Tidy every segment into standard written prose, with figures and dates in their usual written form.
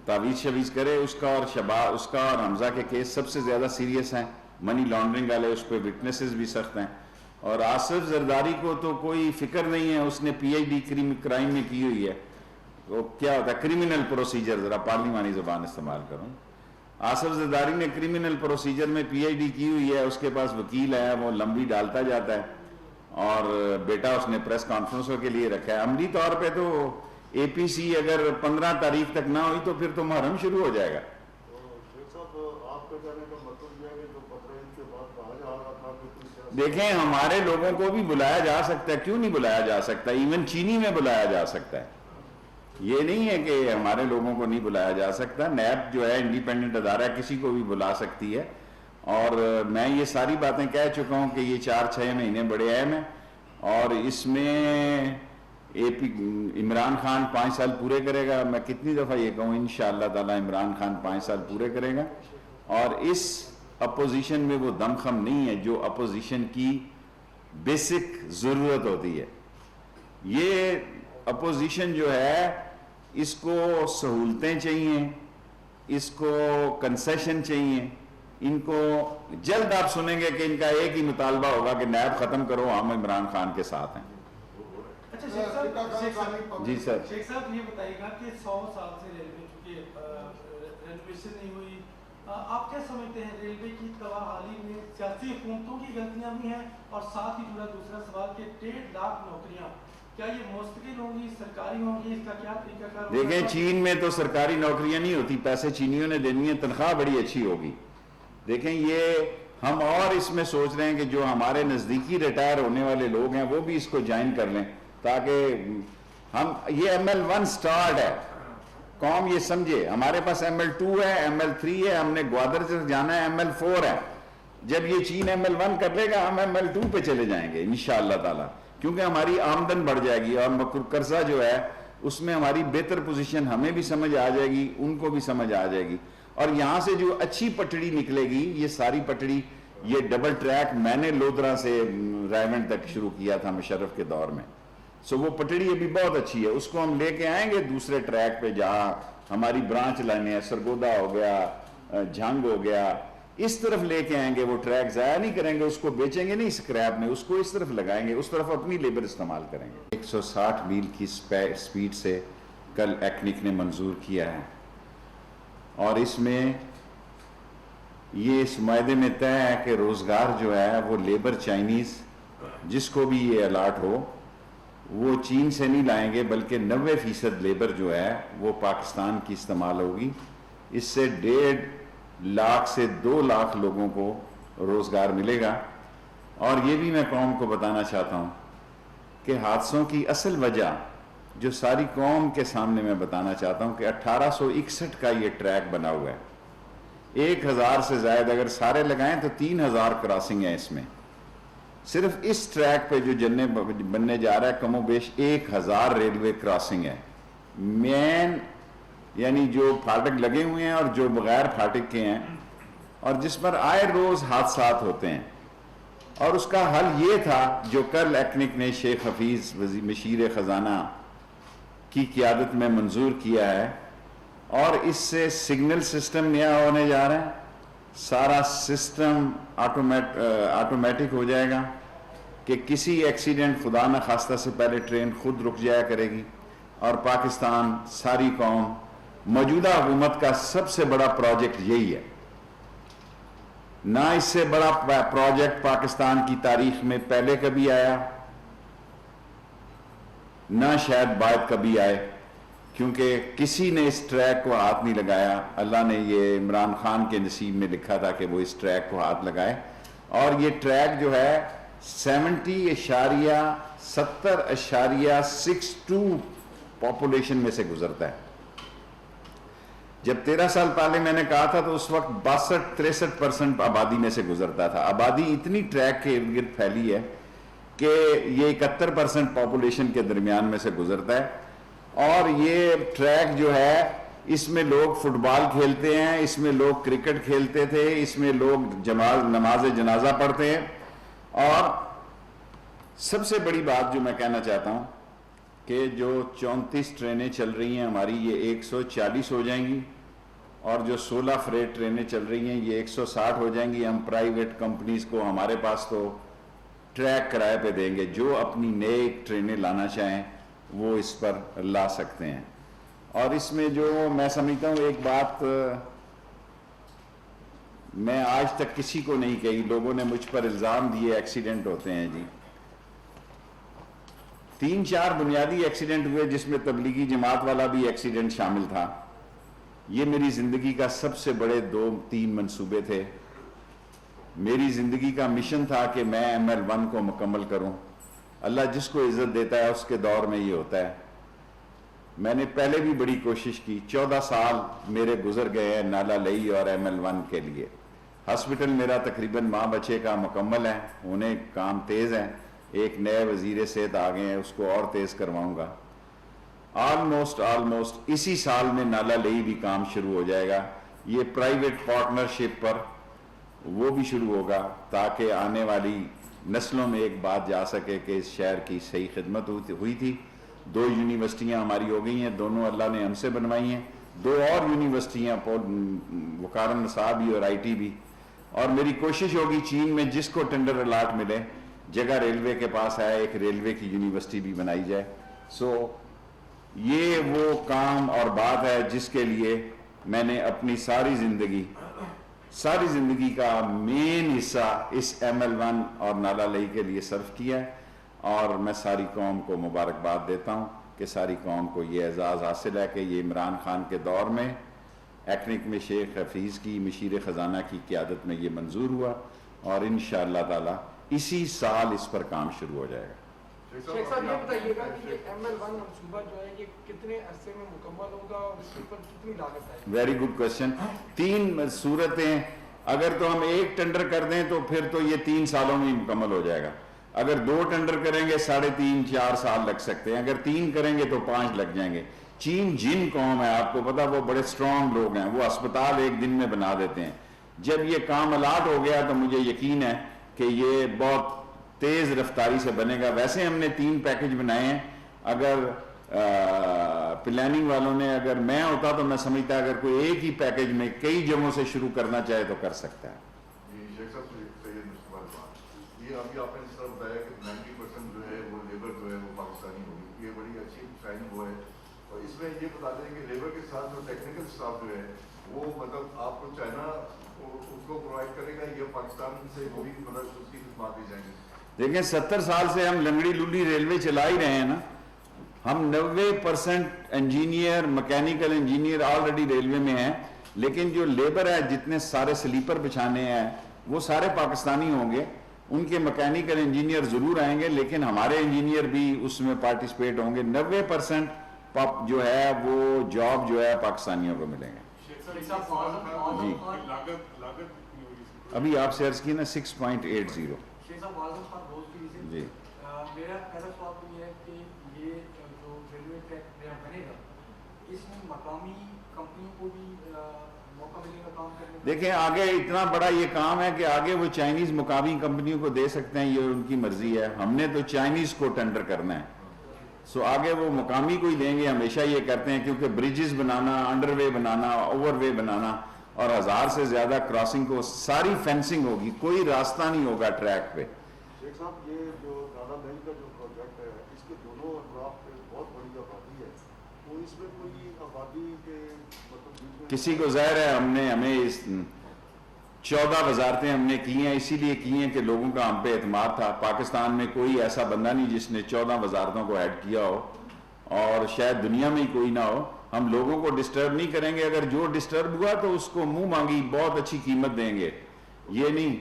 تعویذ شویز کرے اس کا اور حمزہ کے کیس سب سے زیادہ سیریس ہیں، منی لانڈرنگ والے، اس پہ وٹنسز بھی سخت ہیں. اور آصف زرداری کو تو کوئی فکر نہیں ہے، اس نے پی ایچ ڈی کرائم میں کی ہوئی ہے. وہ کیا ہوتا ہے کرمنل پروسیجر، ذرا پارلیمانی زبان استعمال کروں. آصف زرداری نے کرمنل پروسیجر میں پی ایچ ڈی کی ہوئی ہے، اس کے پاس وکیل ہے، وہ لمبی ڈالتا جاتا ہے، اور بیٹا اس نے پریس کانفرنسوں کے لیے رکھا ہے. عملی طور پہ تو اے پی سی اگر 15 تاریخ تک نہ ہوئی تو پھر تو محرم شروع ہو جائے گا. دیکھیں ہمارے لوگوں کو بھی بلایا جا سکتا ہے، کیوں نہیں بلایا جا سکتا؟ ایون چینی میں بلایا جا سکتا ہے، یہ نہیں ہے کہ ہمارے لوگوں کو نہیں بلایا جا سکتا. نیب جو ہے انڈیپینڈنٹ ادارہ، کسی کو بھی بلا سکتی ہے. اور میں یہ ساری باتیں کہہ چکا ہوں کہ یہ 4-6 مہینے بڑے اہم ہیں، اور اس میں عمران خان 5 سال پورے کرے گا. میں کتنی دفعہ یہ کہوں، انشاءاللہ تعالی عمران خان 5 سال پورے کرے گا. اور اس اپوزیشن میں وہ دم خم نہیں ہے جو اپوزیشن کی بیسک ضرورت ہوتی ہے. یہ اپوزیشن جو ہے اس کو سہولتیں چاہیے، اس کو کنسیشن چاہیے. ان کو جلد آپ سنیں گے کہ ان کا ایک ہی مطالبہ ہوگا کہ نیب ختم کرو، ہم عمران خان کے ساتھ ہیں. اچھا شیخ صاحب، جی سر. شیخ صاحب یہ بتائیے گا کہ 100 سال سے ریلوے چونکہ رینوویشن نہیں ہوئی، آپ کیا سمجھتے ہیں ریلوے کی تباہی میں سیاسی حکومتوں کی غلطیاں بھی ہیں؟ اور ساتھ ہی جڑا دوسرا سوال کہ 1.5 لاکھ نوکریاں کیا یہ مستقل ہوں گی، سرکاری ہوں گی، اس کا کیا طریقہ کار؟ دیکھیں چین میں تو سرکاری نوکریاں نہیں ہوتی، پیسے چینیوں نے دینی ہیں، تنخواہ بڑی اچھی ہوگی. دیکھیں یہ ہم اور اس میں سوچ رہے ہیں کہ جو ہمارے نزدیکی ریٹائر ہونے والے لوگ ہیں وہ بھی اس کو جوائن کر لیں، تاکہ ہم یہ ML1 سٹارٹ ہے، قوم یہ سمجھے. ہمارے پاس ML2 ہے، ML3 ہے، ہم نے گوادر سے جانا ہے، ML4 ہے. جب یہ چین ML1 کر لے گا ہم ML2 پہ چلے جائیں گے انشاءاللہ تعالی، کیونکہ ہماری آمدن بڑھ جائے گی اور قرضہ جو ہے اس میں ہماری بہتر پوزیشن ہمیں بھی سمجھ آ جائے گی، ان کو بھی سمجھ آ جائے گی. اور یہاں سے جو اچھی پٹڑی نکلے گی، یہ ساری پٹڑی، یہ ڈبل ٹریک میں نے لودرا سے رائیونڈ تک شروع کیا تھا مشرف کے دور میں. وہ پٹڑی ابھی بہت اچھی ہے، اس کو ہم لے کے آئیں گے دوسرے ٹریک پہ جہاں ہماری برانچ لائنیں ہیں، سرگودا ہو گیا، جھنگ ہو گیا، اس طرف لے کے آئیں گے. وہ ٹریک ضائع نہیں کریں گے، اس کو بیچیں گے نہیں اسکریپ میں، اس کو اس طرف لگائیں گے، اس طرف اپنی لیبر استعمال کریں گے. 160 میل کی سپیڈ سے کل ایکنک نے منظور کیا ہے، اور اس میں یہ اس معاہدے میں طے ہے کہ روزگار جو ہے وہ لیبر چائنیز جس کو بھی یہ الاٹ ہو وہ چین سے نہیں لائیں گے، بلکہ 90% لیبر جو ہے وہ پاکستان کی استعمال ہوگی. اس سے 1.5 لاکھ سے 2 لاکھ لوگوں کو روزگار ملے گا. اور یہ بھی میں قوم کو بتانا چاہتا ہوں کہ حادثوں کی اصل وجہ جو ساری قوم کے سامنے میں بتانا چاہتا ہوں کہ 1861 کا یہ ٹریک بنا ہوا ہے. 1000 سے زائد اگر سارے لگائیں تو 3000 کراسنگ ہیں. اس میں صرف اس ٹریک پہ جو بننے جا رہا ہے کم و بیش 1000 ریلوے کراسنگ ہے. مین یعنی جو پھاٹک لگے ہوئے ہیں اور جو بغیر پھاٹک کے ہیں، اور جس پر آئے روز حادثات ہوتے ہیں. اور اس کا حل یہ تھا جو کل ایکنک نے شیخ حفیظ مشیر خزانہ کی قیادت میں منظور کیا ہے، اور اس سے سگنل سسٹم نیا ہونے جا رہا ہے. سارا سسٹم آٹومیٹک ہو جائے گا کہ کسی ایکسیڈنٹ خدا نہ خواستہ سے پہلے ٹرین خود رک جایا کرے گی. اور پاکستان ساری قوم موجودہ حکومت کا سب سے بڑا پروجیکٹ یہی ہے. نہ اس سے بڑا پروجیکٹ پاکستان کی تاریخ میں پہلے کبھی آیا، نہ شاید بعد کبھی آئے، کیونکہ کسی نے اس ٹریک کو ہاتھ نہیں لگایا. اللہ نے یہ عمران خان کے نصیب میں لکھا تھا کہ وہ اس ٹریک کو ہاتھ لگائے. اور یہ ٹریک جو ہے 70.62 پاپولیشن میں سے گزرتا ہے. جب 13 سال پہلے میں نے کہا تھا تو اس وقت 62-63% آبادی میں سے گزرتا تھا. آبادی اتنی ٹریک کے ارد گرد پھیلی ہے کہ یہ 71% پاپولیشن کے درمیان میں سے گزرتا ہے. اور یہ ٹریک جو ہے اس میں لوگ فٹ بال کھیلتے ہیں، اس میں لوگ کرکٹ کھیلتے تھے، اس میں لوگ نماز جنازہ پڑھتے ہیں. اور سب سے بڑی بات جو میں کہنا چاہتا ہوں کہ جو 34 ٹرینیں چل رہی ہیں ہماری یہ 140 ہو جائیں گی، اور جو 16 فریٹ ٹرینیں چل رہی ہیں یہ 160 ہو جائیں گی. ہم پرائیویٹ کمپنیز کو ہمارے پاس تو ٹریک کرائے پہ دیں گے، جو اپنی نئے ٹرینیں لانا چاہیں وہ اس پر لا سکتے ہیں. اور اس میں جو میں سمجھتا ہوں ایک بات میں آج تک کسی کو نہیں کہی، لوگوں نے مجھ پر الزام دیے ایکسیڈنٹ ہوتے ہیں جی. 3-4 بنیادی ایکسیڈنٹ ہوئے جس میں تبلیغی جماعت والا بھی ایکسیڈنٹ شامل تھا. یہ میری زندگی کا سب سے بڑے 2-3 منصوبے تھے. میری زندگی کا مشن تھا کہ میں ML1 کو مکمل کروں. اللہ جس کو عزت دیتا ہے اس کے دور میں یہ ہوتا ہے. میں نے پہلے بھی بڑی کوشش کی. 14 سال میرے گزر گئے ہیں نالا لئی اور ML1 کے لیے. ہاسپٹل میرا تقریباً ماں بچے کا مکمل ہے، انہیں کام تیز ہے. ایک نئے وزیر صحت آ گئے ہیں، اس کو اور تیز کرواؤں گا. آلموسٹ اسی سال میں نالا لئی بھی کام شروع ہو جائے گا. یہ پرائیویٹ پارٹنرشپ پر وہ بھی شروع ہوگا تاکہ آنے والی نسلوں میں ایک بات جا سکے کہ اس شہر کی صحیح خدمت ہوئی تھی. 2 یونیورسٹیاں ہماری ہو گئی ہیں، دونوں اللہ نے ہم سے بنوائی ہیں. 2 اور یونیورسٹیاں وقار نصابی اور IT بھی. اور میری کوشش ہوگی چین میں جس کو ٹینڈر الاٹ ملے، جگہ ریلوے کے پاس ہے، ایک ریلوے کی یونیورسٹی بھی بنائی جائے. یہ وہ کام اور بات ہے جس کے لیے میں نے اپنی ساری زندگی کا مین حصہ اس ML1 اور نالا لئی کے لیے صرف کیا ہے. اور میں ساری قوم کو مبارکباد دیتا ہوں کہ ساری قوم کو یہ اعزاز حاصل ہے کہ یہ عمران خان کے دور میں ایکنک میں شیخ حفیظ کی مشیر خزانہ کی قیادت میں یہ منظور ہوا، اور انشاءاللہ تعالی اسی سال اس پر کام شروع ہو جائے گا. شیخ صاحب یہ بتائیے گا کہ یہ ML1 منصوبہ جو ہے یہ کتنے عرصے میں مکمل ہوگا اور اس پر کتنی لاگت آئے گی؟ Very good question. 3 صورتیں، اگر تو ہم ایک ٹینڈر کر دیں تو پھر تو یہ 3 سالوں میں ہی مکمل ہو جائے گا. اگر 2 ٹینڈر کریں گے 3.5-4 سال لگ سکتے ہیں. اگر 3 کریں گے تو 5 لگ جائیں گے. چین جن قوم ہے آپ کو پتا، وہ بڑے سٹرونگ لوگ ہیں، وہ اسپتال ایک دن میں بنا دیتے ہیں. جب یہ کام الاٹ ہو گیا تو مجھے یقین ہے کہ یہ بہت تیز رفتاری سے بنے گا. ویسے ہم نے 3 پیکج بنائے ہیں. اگر پلاننگ والوں نے، اگر میں ہوتا تو میں سمجھتا اگر کوئی ایک ہی پیکج میں کئی جگہوں سے شروع کرنا چاہے تو کر سکتا ہے. شیخ صاحب یہ ابھی آپ نے اس طرح بتایا کہ 90% جو ہے وہ لیبر جو ہے وہ پاکستانی ہوگی، یہ بڑی اچھی شائن وہ ہے. اور اس میں یہ بتا دیں کہ لیبر کے ساتھ جو ٹیکنیکل اسٹاف جو ہے وہ مطلب آپ کو چائنا اس کو پرووائڈ کرے گا، یہ پاکستان سے وہ بھی مطلب اس کی خدمات دی جائیں گی؟ دیکھیں 70 سال سے ہم لنگڑی لولی ریلوے چلا ہی رہے ہیں نا. ہم 90% engineer, mechanical engineer already railway میں ہیں. لیکن جو لیبر ہے، جتنے سارے سلیپر بچھانے ہیں وہ سارے پاکستانی ہوں گے. ان کے مکینیکل انجینئر ضرور آئیں گے لیکن ہمارے انجینئر بھی اس میں پارٹیسپیٹ ہوں گے. 90% جو ہے وہ جاب جو ہے پاکستانیوں کو ملیں گے. جی ابھی آپ سے عرض کی نا 6.80. جی میرا پہلا سوال تو یہ ہے کہ یہ جو ریلوے ٹریک نیا بنے گا اس میں مقامی کمپنیوں کو بھی موقع ملے گا کام کرنے کا؟ دیکھیں آگے اتنا بڑا یہ کام ہے کہ آگے وہ چائنیز مقامی کمپنیوں کو دے سکتے ہیں، یہ ان کی مرضی ہے. ہم نے تو چائنیز کو ٹینڈر کرنا ہے. آگے وہ مقامی کو ہی دیں گے. ہمیشہ یہ کرتے ہیں کیونکہ بریجز بنانا، انڈر وے بنانا، اوور وے بنانا، اور 1000 سے زیادہ کراسنگ کو ساری فینسنگ ہوگی، کوئی راستہ نہیں ہوگا ٹریک پہ. شیخ صاحب یہ جو نالا لئی کا جو پروجیکٹ ہے اس کے دونوں اطراف پہ بہت بڑی آبادی ہے، تو اس میں کوئی آبادی کے مطلب کسی کو ظاہر ہے ہمیں اس 14 وزارتیں ہم نے کی ہیں، اسی لیے کی ہیں کہ لوگوں کا ہم پہ اعتماد تھا. پاکستان میں کوئی ایسا بندہ نہیں جس نے 14 وزارتوں کو ہیڈ کیا ہو، اور شاید دنیا میں ہی کوئی نہ ہو. ہم لوگوں کو ڈسٹرب نہیں کریں گے. اگر جو ڈسٹرب ہوا تو اس کو منہ مانگی بہت اچھی قیمت دیں گے. یہ نہیں،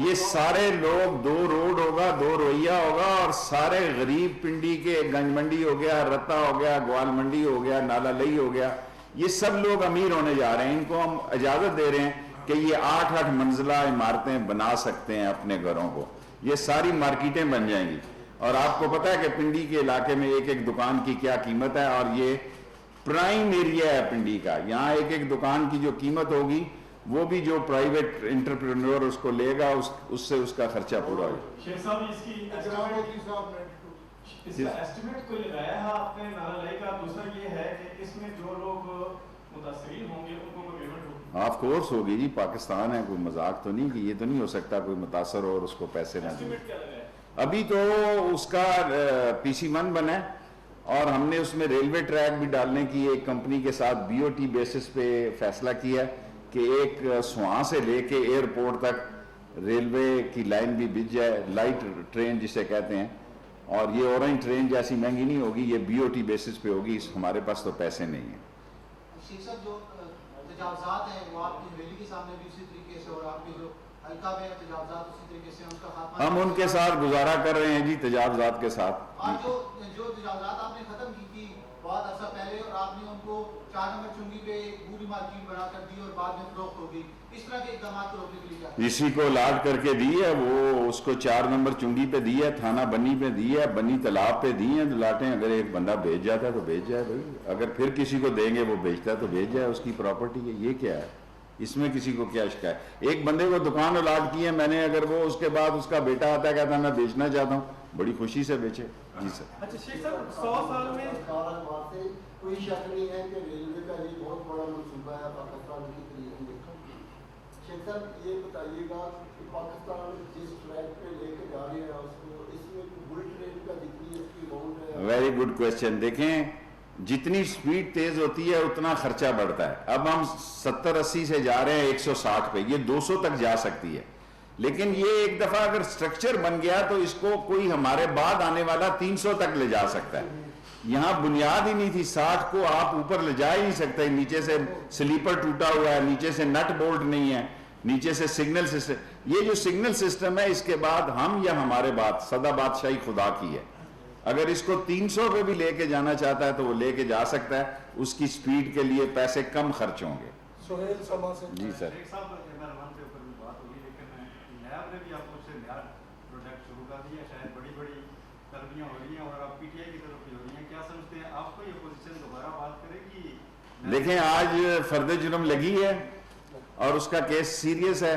یہ سارے لوگ 2 روڈ ہوگا، 2 رویہ ہوگا، اور سارے غریب پنڈی کے گنج منڈی ہو گیا، رتا ہو گیا، گوال منڈی ہو گیا، نالا لئی ہو گیا، یہ سب لوگ امیر ہونے جا رہے ہیں. ان کو ہم اجازت دے رہے ہیں کہ یہ 8 منزلہ عمارتیں بنا سکتے ہیں اپنے گھروں کو. یہ ساری مارکیٹیں بن جائیں گی. اور آپ کو پتا ہے کہ پنڈی کے علاقے میں ایک دکان کی کیا قیمت ہے، اور یہ پرائم ایریا ہے پنڈی کا. یہاں ایک دکان کی جو قیمت ہوگی وہ بھی جو پرائیویٹ انٹرپرینور اس کو لے گا اس سے اس کا خرچہ پورا ہوگا. اس کا ایسٹیمیٹ کوئی لگایا ہے آپ نے نارالائی کا؟ دوسرا یہ ہے کہ اس میں جو لوگ متاثرین ہوں گے ان کو کوئی پیمنٹ ہوگی؟ آف کورس ہوگی جی، پاکستان ہے، کوئی مذاق تو نہیں کہ یہ تو نہیں ہو سکتا کوئی متاثر ہو اور اس کو پیسے نہ دیں۔ ایسٹیمیٹ کیا لگایا ہے؟ ابھی تو اس کا PC1 بنا ہے اور ہم نے اس میں ریلوے ٹریک بھی ڈالنے کی ایک کمپنی کے ساتھ BOT بیسس پہ فیصلہ کیا ہے کہ ایک سوان سے لے کے ایئرپورٹ تک ریلوے کی لائن بھی بچ جائے، لائٹ ٹرین جسے کہتے ہیں، اور یہ اورنج ٹرین جیسی مہنگی نہیں ہوگی، یہ BOT بیسس پہ ہوگی، ہمارے پاس تو پیسے نہیں ہیں۔ شیخ صاحب جو تجاوزات ہیں وہ آپ کی حویلی کے سامنے بھی اسی طریقے سے، اور آپ کے جو حلقہ میں تجاوزات اسی طریقے سے، ان کا خاتمہ ہم ان کے ساتھ گزارا کر رہے ہیں جی، تجاوزات کے ساتھ۔ آج جو تجاوزات آپ نے ختم کی تھی بہت عرصہ پہلے، اور آپ نے ان کو 4 نمبر چنگی پہ پوری مارکیٹ بنا کر دی اور بعد میں فروخت ہو گئی، اس طرح کے اقدامات کو روکنے کے لیے کیا؟ اسی کو لاٹ کر کے دی ہے، وہ اس کو 4 نمبر چنگی پہ دی ہے، تھانہ بنی پہ دی ہے، بنی تالاب پہ دی ہیں لاٹیں، اگر ایک بندہ بیچ جاتا ہے تو بیچ جائے بھائی، اگر پھر کسی کو دیں گے وہ بیچتا ہے تو بیچ جائے، اس کی پراپرٹی ہے، یہ کیا ہے، اس میں کسی کو کیا شکایت؟ ایک بندے کو دکان الاٹ کی ہے میں نے، اگر وہ اس کے بعد اس کا بیٹا آتا ہے کہتا ہے میں بیچنا چاہتا ہوں، بڑی خوشی سے بیچے۔ جی سر۔ اچھا شیخ صاحب 100 سال میں کوئی شک نہیں ہے کہ ریلوے کا یہ بہت بڑا منصوبہ ہے پاکستان کی تاریخ میں۔ شیخ صاحب یہ بتائیے گا کہ پاکستان جس ٹریک پہ لے کے جا رہے ہیں اس میں بلٹ ٹرین کا جتنی اس کی اماؤنٹ ہے۔ Very good question. دیکھیں جتنی سپیڈ تیز ہوتی ہے اتنا خرچہ بڑھتا ہے، اب ہم 70-80 سے جا رہے ہیں 160 پہ، یہ 200 تک جا سکتی ہے، لیکن یہ ایک دفعہ اگر سٹرکچر بن گیا تو اس کو کوئی ہمارے بعد آنے والا 300 تک لے جا سکتا ہے۔ یہاں بنیاد ہی نہیں تھی، 60 کو آپ اوپر لے جا ہی نہیں سکتے، نیچے سے سلیپر ٹوٹا ہوا ہے، نیچے سے نٹ بولٹ نہیں ہے، نیچے سے سگنل سسٹم، یہ جو سگنل سسٹم ہے اس کے بعد ہم یا ہمارے بعد سدا بادشاہی خدا کی ہے، اگر اس کو 300 پہ بھی لے کے جانا چاہتا ہے تو وہ لے کے جا سکتا ہے، اس کی سپیڈ کے لیے پیسے کم خرچ ہوں گے۔ سہیل سما سے جی سر۔ ایک صاحب مہربان کے اوپر بھی بات ہوگی، لیکن نیاب نے بھی آپ لوگ سے نیا پروجیکٹ شروع کر دیا، شاید بڑی بڑی تربیاں ہو رہی ہیں اور آپ PTI کی طرف بھی ہو رہی ہیں، کیا سمجھتے ہیں آپ کو یہ پوزیشن دوبارہ بات کرے گی؟ دیکھیں آج فرد جرم لگی ہے اور اس کا کیس سیریس ہے،